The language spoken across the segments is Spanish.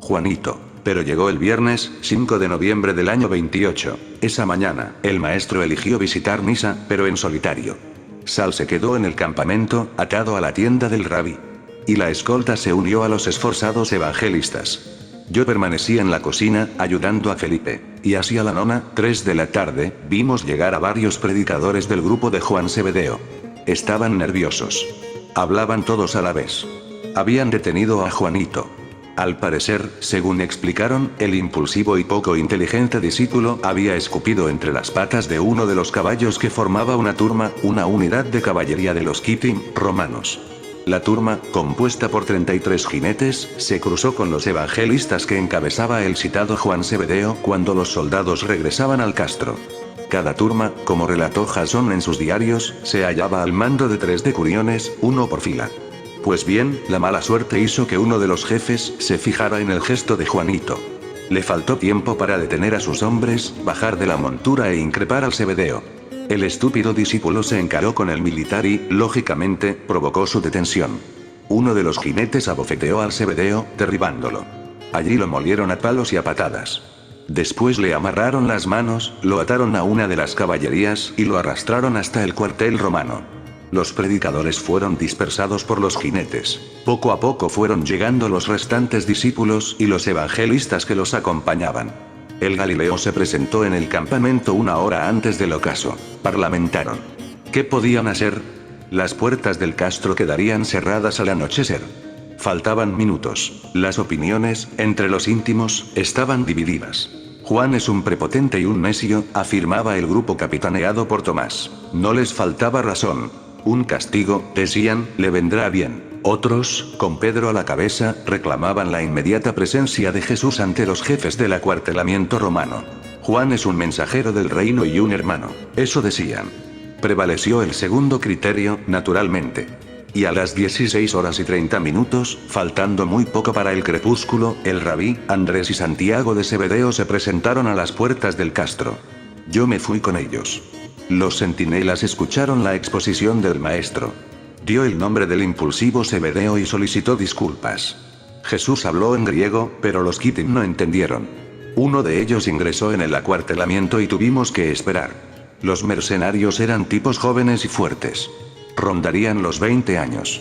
Juanito. Pero llegó el viernes, 5 de noviembre del año 28. Esa mañana, el maestro eligió visitar misa, pero en solitario. Sal se quedó en el campamento, atado a la tienda del rabí. Y la escolta se unió a los esforzados evangelistas. Yo permanecí en la cocina, ayudando a Felipe, y así a la 1:03 de la tarde, vimos llegar a varios predicadores del grupo de Juan Zebedeo. Estaban nerviosos. Hablaban todos a la vez. Habían detenido a Juanito. Al parecer, según explicaron, el impulsivo y poco inteligente discípulo había escupido entre las patas de uno de los caballos que formaba una turma, una unidad de caballería de los Kitim, romanos. La turma, compuesta por 33 jinetes, se cruzó con los evangelistas que encabezaba el citado Juan Zebedeo cuando los soldados regresaban al castro. Cada turma, como relató Jasón en sus diarios, se hallaba al mando de 3 decuriones, uno por fila. Pues bien, la mala suerte hizo que uno de los jefes se fijara en el gesto de Juanito. Le faltó tiempo para detener a sus hombres, bajar de la montura e increpar al Zebedeo. El estúpido discípulo se encaró con el militar y, lógicamente, provocó su detención. Uno de los jinetes abofeteó al Zebedeo, derribándolo. Allí lo molieron a palos y a patadas. Después le amarraron las manos, lo ataron a una de las caballerías y lo arrastraron hasta el cuartel romano. Los predicadores fueron dispersados por los jinetes. Poco a poco fueron llegando los restantes discípulos y los evangelistas que los acompañaban. El Galileo se presentó en el campamento 1 hora antes del ocaso. Parlamentaron. ¿Qué podían hacer? Las puertas del castro quedarían cerradas al anochecer. Faltaban minutos. Las opiniones, entre los íntimos, estaban divididas. Juan es un prepotente y un necio, afirmaba el grupo capitaneado por Tomás. No les faltaba razón. Un castigo, decían, le vendrá bien. Otros, con Pedro a la cabeza, reclamaban la inmediata presencia de Jesús ante los jefes del acuartelamiento romano. Juan es un mensajero del reino y un hermano. Eso decían. Prevaleció el segundo criterio, naturalmente. Y a las 16:30, faltando muy poco para el crepúsculo, el rabí, Andrés y Santiago de Zebedeo se presentaron a las puertas del castro. Yo me fui con ellos. Los centinelas escucharon la exposición del maestro. Dio el nombre del impulsivo Zebedeo y solicitó disculpas. Jesús habló en griego, pero los Kitim no entendieron. Uno de ellos ingresó en el acuartelamiento y tuvimos que esperar. Los mercenarios eran tipos jóvenes y fuertes. Rondarían los 20 años.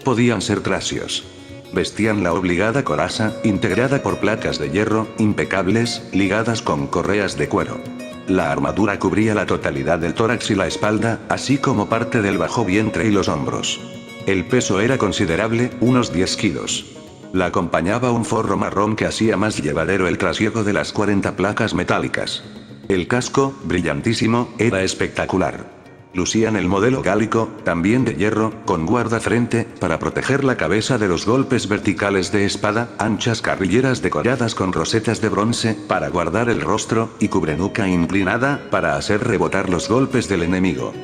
Podían ser tracios. Vestían la obligada coraza, integrada por placas de hierro, impecables, ligadas con correas de cuero. La armadura cubría la totalidad del tórax y la espalda, así como parte del bajo vientre y los hombros. El peso era considerable, unos 10 kilos. La acompañaba un forro marrón que hacía más llevadero el trasiego de las 40 placas metálicas. El casco, brillantísimo, era espectacular. Lucían el modelo gálico, también de hierro, con guardafrente, para proteger la cabeza de los golpes verticales de espada, anchas carrilleras decoradas con rosetas de bronce, para guardar el rostro, y cubrenuca inclinada, para hacer rebotar los golpes del enemigo.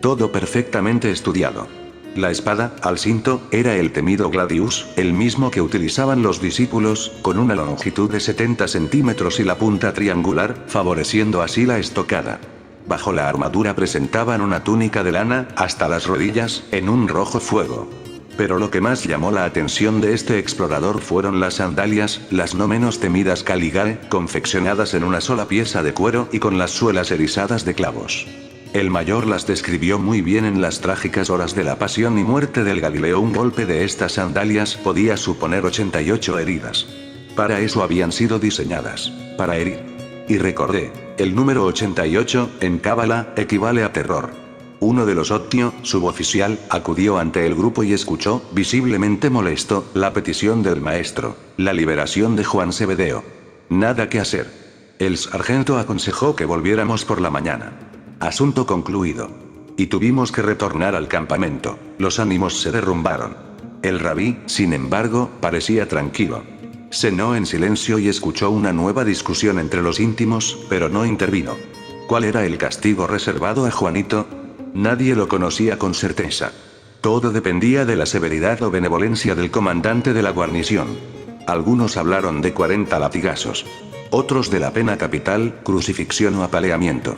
Todo perfectamente estudiado. La espada, al cinto, era el temido gladius, el mismo que utilizaban los discípulos, con una longitud de 70 centímetros y la punta triangular, favoreciendo así la estocada. Bajo la armadura presentaban una túnica de lana, hasta las rodillas, en un rojo fuego. Pero lo que más llamó la atención de este explorador fueron las sandalias, las no menos temidas Caligae, confeccionadas en una sola pieza de cuero y con las suelas erizadas de clavos. El mayor las describió muy bien en las trágicas horas de la pasión y muerte del Galileo. Un golpe de estas sandalias podía suponer 88 heridas. Para eso habían sido diseñadas, para herir. Y recordé, el número 88, en cábala, equivale a terror. Uno de los Otnio, suboficial, acudió ante el grupo y escuchó, visiblemente molesto, la petición del maestro, la liberación de Juan Zebedeo. Nada que hacer. El sargento aconsejó que volviéramos por la mañana. Asunto concluido. Y tuvimos que retornar al campamento. Los ánimos se derrumbaron. El rabí, sin embargo, parecía tranquilo. Cenó en silencio y escuchó una nueva discusión entre los íntimos, pero no intervino. ¿Cuál era el castigo reservado a Juanito? Nadie lo conocía con certeza. Todo dependía de la severidad o benevolencia del comandante de la guarnición. Algunos hablaron de 40 latigazos. Otros de la pena capital, crucifixión o apaleamiento.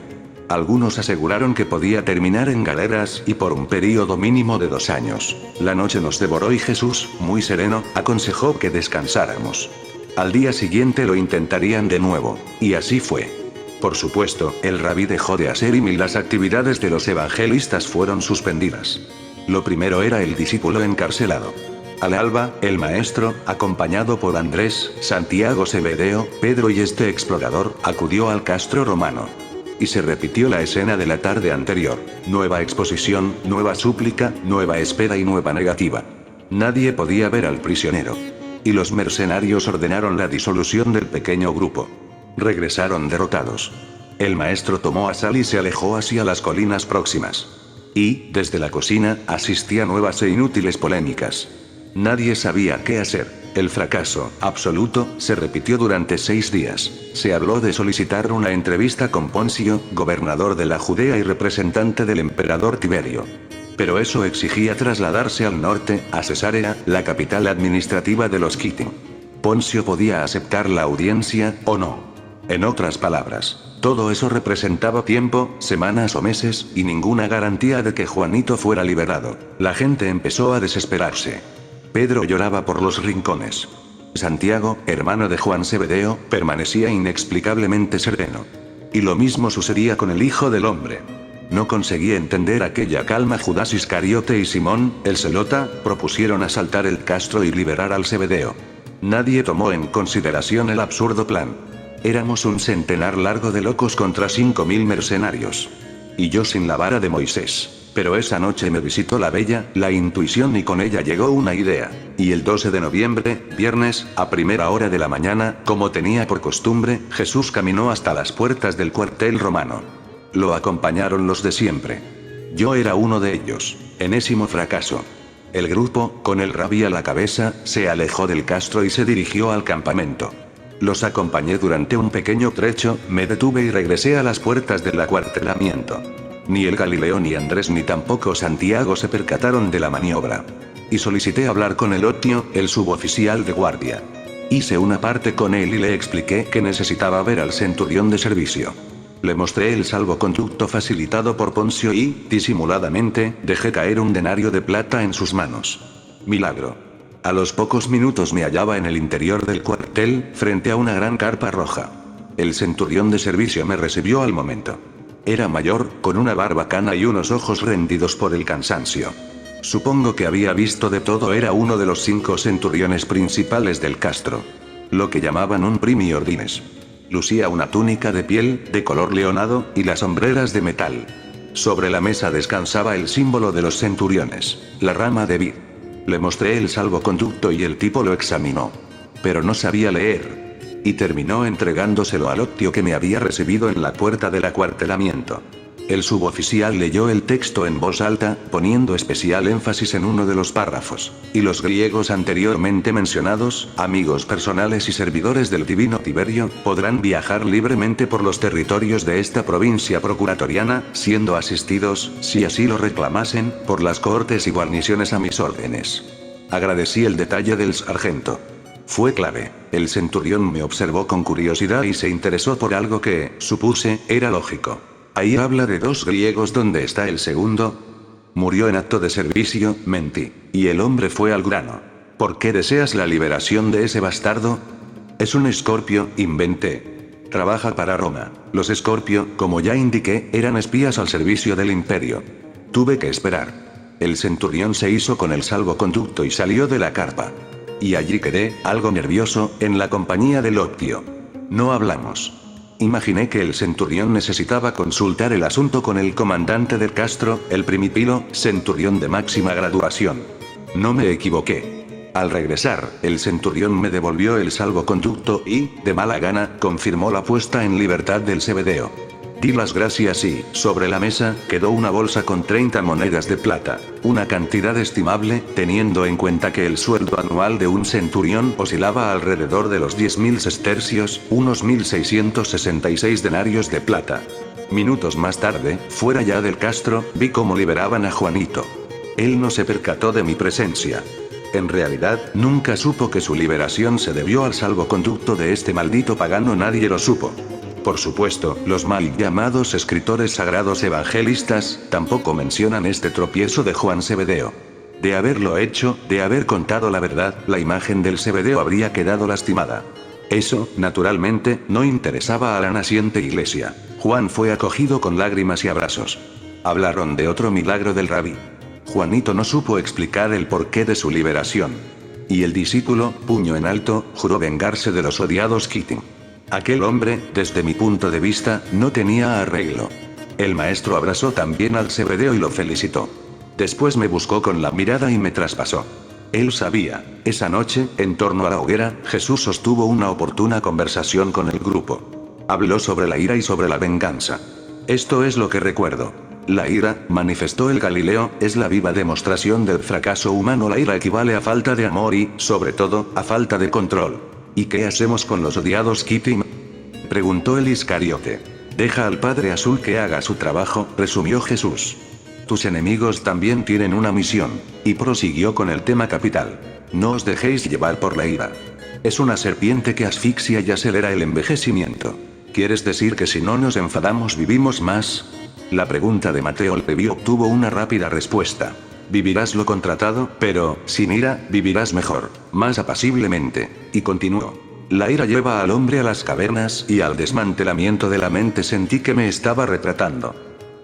Algunos aseguraron que podía terminar en galeras y por un período mínimo de 2 años. La noche nos devoró y Jesús, muy sereno, aconsejó que descansáramos. Al día siguiente lo intentarían de nuevo. Y así fue. Por supuesto, el rabí dejó de hacer y las actividades de los evangelistas fueron suspendidas. Lo primero era el discípulo encarcelado. Al alba, el maestro, acompañado por Andrés, Santiago Zebedeo, Pedro y este explorador, acudió al castro romano. Y se repitió la escena de la tarde anterior. Nueva exposición, nueva súplica, nueva espera y nueva negativa. Nadie podía ver al prisionero. Y los mercenarios ordenaron la disolución del pequeño grupo. Regresaron derrotados. El maestro tomó a Sal y se alejó hacia las colinas próximas. Y, desde la cocina, asistía a nuevas e inútiles polémicas. Nadie sabía qué hacer. El fracaso, absoluto, se repitió durante 6 días. Se habló de solicitar una entrevista con Poncio, gobernador de la Judea y representante del emperador Tiberio. Pero eso exigía trasladarse al norte, a Cesarea, la capital administrativa de los Kitim. Poncio podía aceptar la audiencia, o no. En otras palabras, todo eso representaba tiempo, semanas o meses, y ninguna garantía de que Juanito fuera liberado. La gente empezó a desesperarse. Pedro lloraba por los rincones. Santiago, hermano de Juan Zebedeo, permanecía inexplicablemente sereno. Y lo mismo sucedía con el Hijo del Hombre. No conseguía entender aquella calma. Judas Iscariote y Simón, el zelota, propusieron asaltar el castro y liberar al Zebedeo. Nadie tomó en consideración el absurdo plan. Éramos un centenar largo de locos contra 5.000 mercenarios. Y yo sin la vara de Moisés. Pero esa noche me visitó la bella, la intuición y con ella llegó una idea. Y el 12 de noviembre, viernes, a primera hora de la mañana, como tenía por costumbre, Jesús caminó hasta las puertas del cuartel romano. Lo acompañaron los de siempre. Yo era uno de ellos. Enésimo fracaso. El grupo, con el rabí a la cabeza, se alejó del castro y se dirigió al campamento. Los acompañé durante un pequeño trecho, me detuve y regresé a las puertas del acuartelamiento. Ni el Galileo ni Andrés ni tampoco Santiago se percataron de la maniobra. Y solicité hablar con Elotio, el suboficial de guardia. Hice una parte con él y le expliqué que necesitaba ver al centurión de servicio. Le mostré el salvoconducto facilitado por Poncio y, disimuladamente, dejé caer un denario de plata en sus manos. Milagro. A los pocos minutos me hallaba en el interior del cuartel, frente a una gran carpa roja. El centurión de servicio me recibió al momento. Era mayor, con una barba cana y unos ojos rendidos por el cansancio. Supongo que había visto de todo, era uno de los 5 centuriones principales del castro. Lo que llamaban un primi ordines. Lucía una túnica de piel, de color leonado, y las hombreras de metal. Sobre la mesa descansaba el símbolo de los centuriones, la rama de vid. Le mostré el salvoconducto y el tipo lo examinó. Pero no sabía leer. Y terminó entregándoselo al Elotio que me había recibido en la puerta del acuartelamiento. El suboficial leyó el texto en voz alta, poniendo especial énfasis en uno de los párrafos. Y los griegos anteriormente mencionados, amigos personales y servidores del divino Tiberio, podrán viajar libremente por los territorios de esta provincia procuratoriana, siendo asistidos, si así lo reclamasen, por las cohortes y guarniciones a mis órdenes. Agradecí el detalle del sargento. Fue clave. El centurión me observó con curiosidad y se interesó por algo que, supuse, era lógico. Ahí habla de 2 griegos, ¿dónde está el segundo? Murió en acto de servicio, mentí. Y el hombre fue al grano. ¿Por qué deseas la liberación de ese bastardo? Es un escorpio, inventé. Trabaja para Roma. Los escorpio, como ya indiqué, eran espías al servicio del imperio. Tuve que esperar. El centurión se hizo con el salvoconducto y salió de la carpa. Y allí quedé, algo nervioso, en la compañía del Elotio. No hablamos. Imaginé que el centurión necesitaba consultar el asunto con el comandante del castro, el primipilo, centurión de máxima graduación. No me equivoqué. Al regresar, el centurión me devolvió el salvoconducto y, de mala gana, confirmó la puesta en libertad del Zebedeo. Di las gracias y, sobre la mesa, quedó una bolsa con 30 monedas de plata, una cantidad estimable, teniendo en cuenta que el sueldo anual de un centurión oscilaba alrededor de los 10.000 sestercios, unos 1.666 denarios de plata. Minutos más tarde, fuera ya del castro, vi cómo liberaban a Juanito. Él no se percató de mi presencia. En realidad, nunca supo que su liberación se debió al salvoconducto de este maldito pagano, nadie lo supo. Por supuesto, los mal llamados escritores sagrados evangelistas, tampoco mencionan este tropiezo de Juan Zebedeo. De haberlo hecho, de haber contado la verdad, la imagen del Zebedeo habría quedado lastimada. Eso, naturalmente, no interesaba a la naciente iglesia. Juan fue acogido con lágrimas y abrazos. Hablaron de otro milagro del rabí. Juanito no supo explicar el porqué de su liberación. Y el discípulo, puño en alto, juró vengarse de los odiados Keating. Aquel hombre, desde mi punto de vista, no tenía arreglo. El maestro abrazó también al Zebedeo y lo felicitó. Después me buscó con la mirada y me traspasó. Él sabía. Esa noche, en torno a la hoguera, Jesús sostuvo una oportuna conversación con el grupo. Habló sobre la ira y sobre la venganza. Esto es lo que recuerdo. La ira, manifestó el Galileo, es la viva demostración del fracaso humano. La ira equivale a falta de amor y, sobre todo, a falta de control. ¿Y qué hacemos con los odiados Keating?, preguntó el Iscariote. Deja al Padre Azul que haga su trabajo, resumió Jesús. Tus enemigos también tienen una misión. Y prosiguió con el tema capital. No os dejéis llevar por la ira. Es una serpiente que asfixia y acelera el envejecimiento. ¿Quieres decir que si no nos enfadamos vivimos más? La pregunta de Mateo Levi obtuvo una rápida respuesta. Vivirás lo contratado, pero, sin ira, vivirás mejor, más apaciblemente. Y continuó. La ira lleva al hombre a las cavernas y al desmantelamiento de la mente. Sentí que me estaba retratando.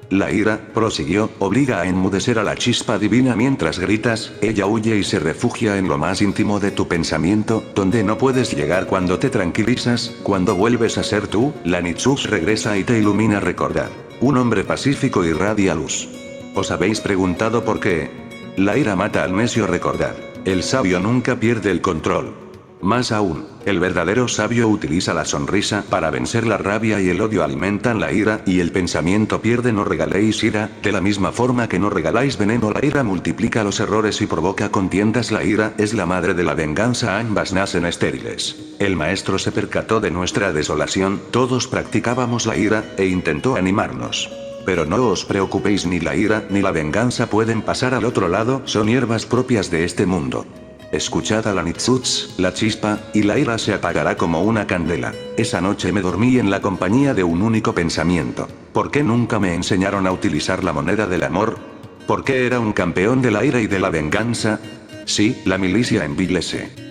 La ira, prosiguió, obliga a enmudecer a la chispa divina mientras gritas, ella huye y se refugia en lo más íntimo de tu pensamiento, donde no puedes llegar cuando te tranquilizas, cuando vuelves a ser tú, la Nitsus regresa y te ilumina. Recordad. Un hombre pacífico irradia luz. ¿Os habéis preguntado por qué? La ira mata al necio. Recordad. El sabio nunca pierde el control. Más aún, el verdadero sabio utiliza la sonrisa para vencer la rabia y el odio alimentan la ira y el pensamiento pierde. No regaléis ira, de la misma forma que no regaláis veneno. La ira multiplica los errores y provoca contiendas. La ira es la madre de la venganza, ambas nacen estériles. El maestro se percató de nuestra desolación, todos practicábamos la ira, e intentó animarnos. Pero no os preocupéis, ni la ira ni la venganza pueden pasar al otro lado, son hierbas propias de este mundo. Escuchad a la Nitsuts, la chispa, y la ira se apagará como una candela. Esa noche me dormí en la compañía de un único pensamiento. ¿Por qué nunca me enseñaron a utilizar la moneda del amor? ¿Por qué era un campeón de la ira y de la venganza? Sí, la milicia en Viglese.